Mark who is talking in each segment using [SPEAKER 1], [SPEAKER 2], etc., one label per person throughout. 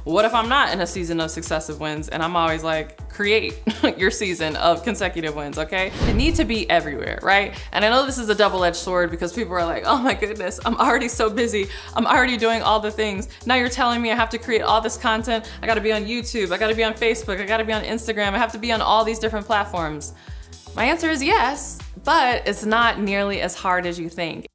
[SPEAKER 1] what if I'm not in a season of successive wins? And I'm always like, create your season of consecutive wins, okay? You need to be everywhere, right? And I know this is a double-edged sword because people are like, oh my goodness, I'm already so busy. I'm already doing all the things. Now you're telling me I have to create all this content. I gotta be on YouTube, I gotta be on Facebook, I gotta be on Instagram, I have to be on all these different platforms. My answer is yes, but it's not nearly as hard as you think.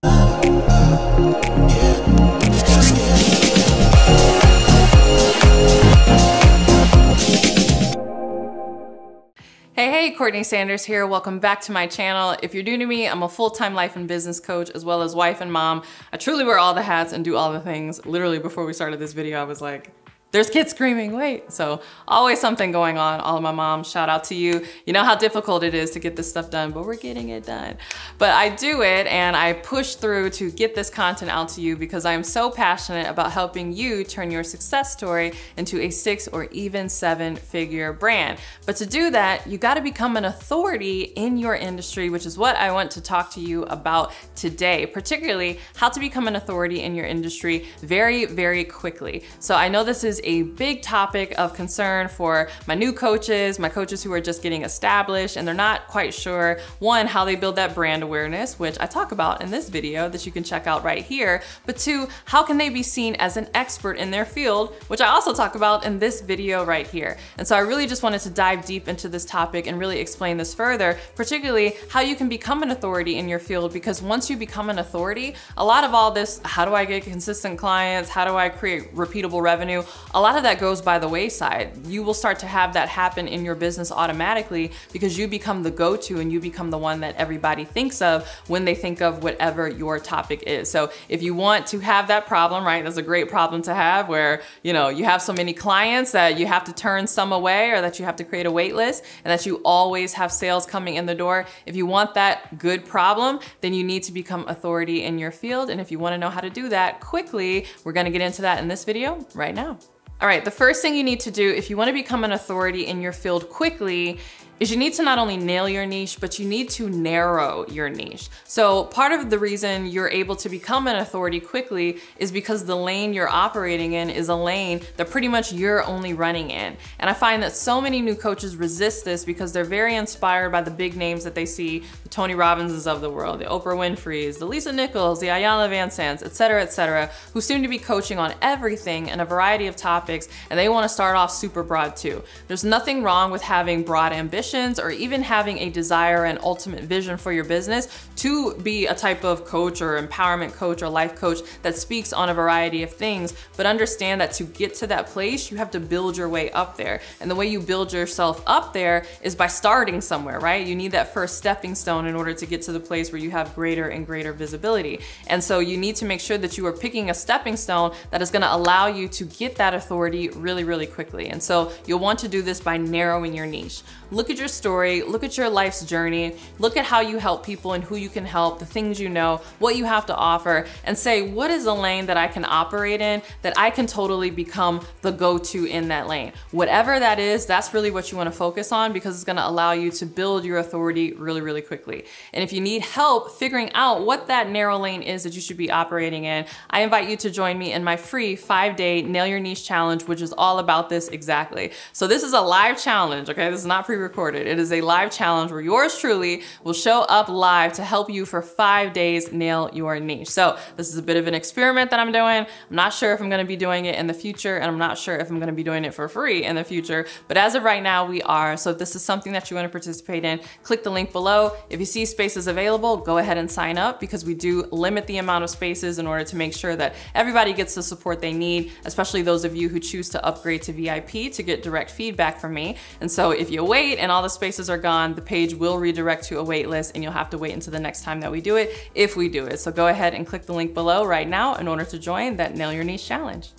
[SPEAKER 1] Hey, Courtney Sanders here. Welcome back to my channel. If you're new to me, I'm a full-time life and business coach as well as wife and mom. I truly wear all the hats and do all the things. Literally before we started this video, I was like, there's kids screaming, wait. So always something going on. All of my moms, shout out to you. You know how difficult it is to get this stuff done, but we're getting it done. But I do it and I push through to get this content out to you because I am so passionate about helping you turn your success story into a 6 or even 7-figure brand. But to do that, you gotta become an authority in your industry, which is what I want to talk to you about today, particularly how to become an authority in your industry very, very quickly. So I know this is a big topic of concern for my new coaches, my coaches who are just getting established and they're not quite sure, one, how they build that brand awareness, which I talk about in this video that you can check out right here, but two, how can they be seen as an expert in their field, which I also talk about in this video right here. And so I really just wanted to dive deep into this topic and really explain this further, particularly how you can become an authority in your field, because once you become an authority, a lot of all this, how do I get consistent clients? How do I create repeatable revenue? A lot of that goes by the wayside. You will start to have that happen in your business automatically because you become the go-to and you become the one that everybody thinks of when they think of whatever your topic is. So if you want to have that problem, right, that's a great problem to have where, you know, you have so many clients that you have to turn some away or that you have to create a wait list and that you always have sales coming in the door. If you want that good problem, then you need to become authority in your field. And if you want to know how to do that quickly, we're going to get into that in this video right now. All right, the first thing you need to do if you want to become an authority in your field quickly is you need to not only nail your niche, but you need to narrow your niche. So part of the reason you're able to become an authority quickly is because the lane you're operating in is a lane that pretty much you're only running in. And I find that so many new coaches resist this because they're very inspired by the big names that they see, the Tony Robbinses of the world, the Oprah Winfreys, the Lisa Nichols, the Ayanna Van Sants, et cetera, who seem to be coaching on everything and a variety of topics, and they want to start off super broad too. There's nothing wrong with having broad ambitions or even having a desire and ultimate vision for your business to be a type of coach or empowerment coach or life coach that speaks on a variety of things, but understand that to get to that place, you have to build your way up there. And the way you build yourself up there is by starting somewhere, right? You need that first stepping stone in order to get to the place where you have greater and greater visibility. And so you need to make sure that you are picking a stepping stone that is going to allow you to get that authority really, really quickly. And so you'll want to do this by narrowing your niche. Look at your story, look at your life's journey, look at how you help people and who you can help, the things you know, what you have to offer, and say, what is a lane that I can operate in that I can totally become the go-to in that lane? Whatever that is, that's really what you want to focus on because it's going to allow you to build your authority really, really quickly. And if you need help figuring out what that narrow lane is that you should be operating in, I invite you to join me in my free 5-day Nail Your Niche Challenge, which is all about this exactly. So this is a live challenge, okay? This is not pre-recorded. It is a live challenge where yours truly will show up live to help you for 5 days nail your niche. So this is a bit of an experiment that I'm doing. I'm not sure if I'm going to be doing it in the future, and I'm not sure if I'm going to be doing it for free in the future, but as of right now, we are. So if this is something that you want to participate in, click the link below. If you see spaces available, go ahead and sign up because we do limit the amount of spaces in order to make sure that everybody gets the support they need, especially those of you who choose to upgrade to VIP to get direct feedback from me. And so if you wait and all the spaces are gone, the page will redirect to a wait list and you'll have to wait until the next time that we do it, if we do it. So go ahead and click the link below right now in order to join that Nail Your Niche Challenge.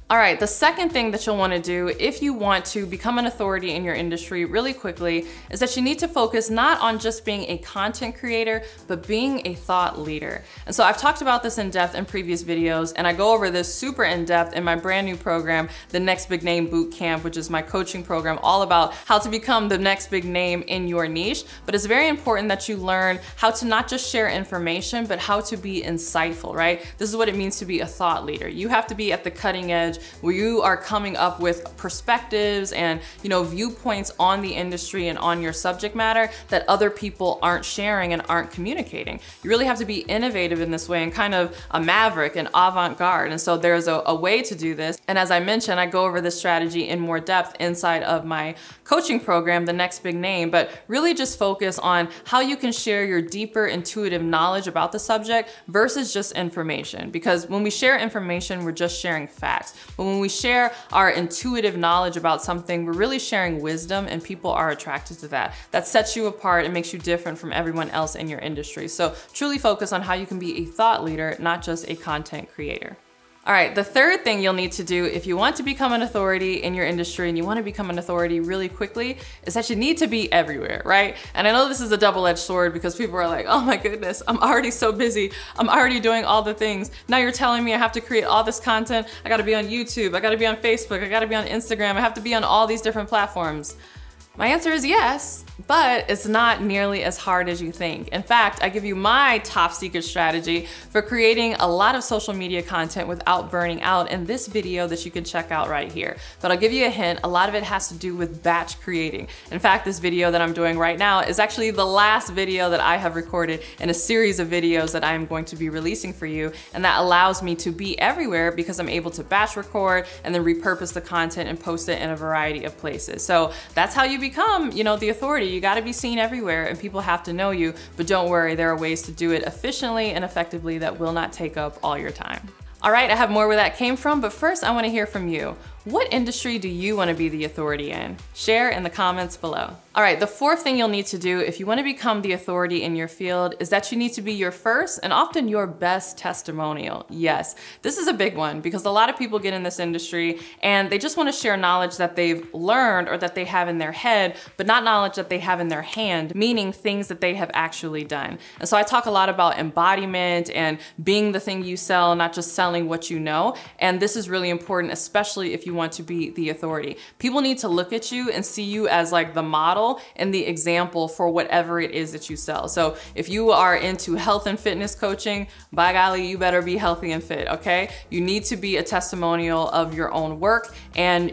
[SPEAKER 1] All right, the second thing that you'll want to do if you want to become an authority in your industry really quickly is that you need to focus not on just being a content creator, but being a thought leader. And so I've talked about this in depth in previous videos, and I go over this super in depth in my brand new program, the Next Big Name Boot Camp, which is my coaching program all about how to become the next big name in your niche. But it's very important that you learn how to not just share information, but how to be insightful, right? This is what it means to be a thought leader. You have to be at the cutting edge edge, where you are coming up with perspectives and, you know, viewpoints on the industry and on your subject matter that other people aren't sharing and aren't communicating. You really have to be innovative in this way and kind of a maverick and avant-garde. And so there's a way to do this. And as I mentioned, I go over this strategy in more depth inside of my coaching program, The Next Big Name, but really just focus on how you can share your deeper intuitive knowledge about the subject versus just information. Because when we share information, we're just sharing facts. But when we share our intuitive knowledge about something, we're really sharing wisdom, and people are attracted to that. That sets you apart and makes you different from everyone else in your industry. So truly focus on how you can be a thought leader, not just a content creator. All right, the third thing you'll need to do if you want to become an authority in your industry and you want to become an authority really quickly is that you need to be everywhere, right? And I know this is a double-edged sword because people are like, oh my goodness, I'm already so busy. I'm already doing all the things. Now you're telling me I have to create all this content. I gotta be on YouTube, I gotta be on Facebook, I gotta be on Instagram, I have to be on all these different platforms. My answer is yes, but it's not nearly as hard as you think. In fact, I give you my top secret strategy for creating a lot of social media content without burning out in this video that you can check out right here. But I'll give you a hint, a lot of it has to do with batch creating. In fact, this video that I'm doing right now is actually the last video that I have recorded in a series of videos that I am going to be releasing for you. And that allows me to be everywhere because I'm able to batch record and then repurpose the content and post it in a variety of places. So that's how you become, you know, the authority. You gotta be seen everywhere and people have to know you, but don't worry, there are ways to do it efficiently and effectively that will not take up all your time. All right, I have more where that came from, but first I wanna hear from you. What industry do you want to be the authority in? Share in the comments below. All right, the fourth thing you'll need to do if you want to become the authority in your field is that you need to be your first and often your best testimonial. Yes, this is a big one because a lot of people get in this industry and they just want to share knowledge that they've learned or that they have in their head, but not knowledge that they have in their hand, meaning things that they have actually done. And so I talk a lot about embodiment and being the thing you sell, not just selling what you know. And this is really important, especially if you want to be the authority. People need to look at you and see you as like the model and the example for whatever it is that you sell. So if you are into health and fitness coaching, by golly, you better be healthy and fit, okay? You need to be a testimonial of your own work and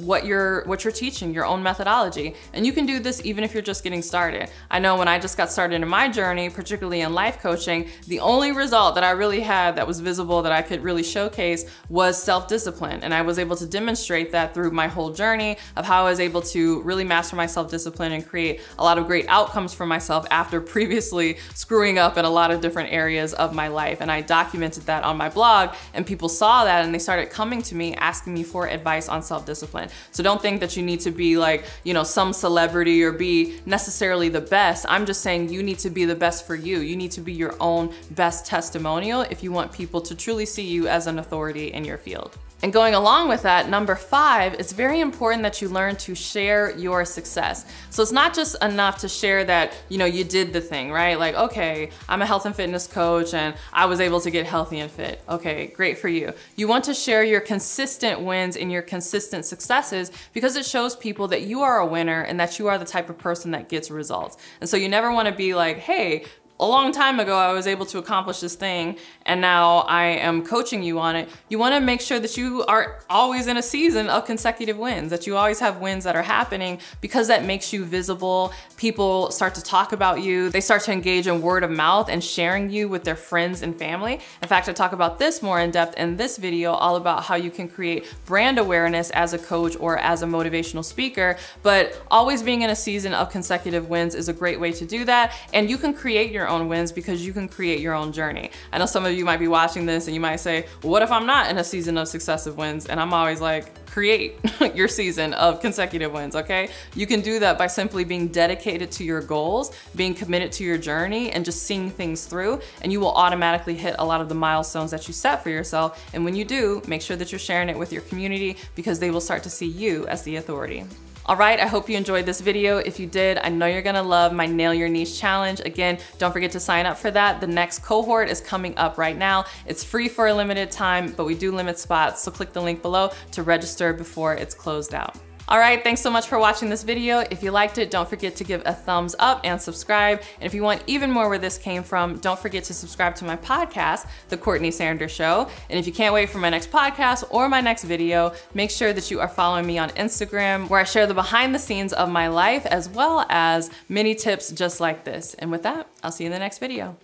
[SPEAKER 1] what you're teaching, your own methodology. And you can do this even if you're just getting started. I know when I just got started in my journey, particularly in life coaching, the only result that I really had that was visible that I could really showcase was self-discipline. And I was able to demonstrate that through my whole journey of how I was able to really master my self-discipline and create a lot of great outcomes for myself after previously screwing up in a lot of different areas of my life. And I documented that on my blog and people saw that and they started coming to me asking me for advice on self-discipline. So don't think that you need to be like, you know, some celebrity or be necessarily the best. I'm just saying you need to be the best for you. You need to be your own best testimonial if you want people to truly see you as an authority in your field. And going along with that, number 5, it's very important that you learn to share your success. So it's not just enough to share that, you know, you did the thing, right? Like, okay, I'm a health and fitness coach and I was able to get healthy and fit. Okay, great for you. You want to share your consistent wins and your consistent successes because it shows people that you are a winner and that you are the type of person that gets results. And so you never want to be like, hey, a long time ago, I was able to accomplish this thing and now I am coaching you on it. You wanna make sure that you are always in a season of consecutive wins, that you always have wins that are happening because that makes you visible. People start to talk about you. They start to engage in word of mouth and sharing you with their friends and family. In fact, I talk about this more in depth in this video, all about how you can create brand awareness as a coach or as a motivational speaker, but always being in a season of consecutive wins is a great way to do that. And you can create your own wins because you can create your own journey. I know some of you might be watching this and you might say, well, what if I'm not in a season of successive wins? And I'm always like, create your season of consecutive wins, okay? You can do that by simply being dedicated to your goals, being committed to your journey, and just seeing things through, and you will automatically hit a lot of the milestones that you set for yourself. And when you do, make sure that you're sharing it with your community because they will start to see you as the authority. All right, I hope you enjoyed this video. If you did, I know you're gonna love my Nail Your Niche Challenge. Again, don't forget to sign up for that. The next cohort is coming up right now. It's free for a limited time, but we do limit spots, so click the link below to register before it's closed out. All right, thanks so much for watching this video. If you liked it, don't forget to give a thumbs up and subscribe. And if you want even more where this came from, don't forget to subscribe to my podcast, The Courtney Sanders Show. And if you can't wait for my next podcast or my next video, make sure that you are following me on Instagram, where I share the behind the scenes of my life as well as many tips just like this. And with that, I'll see you in the next video.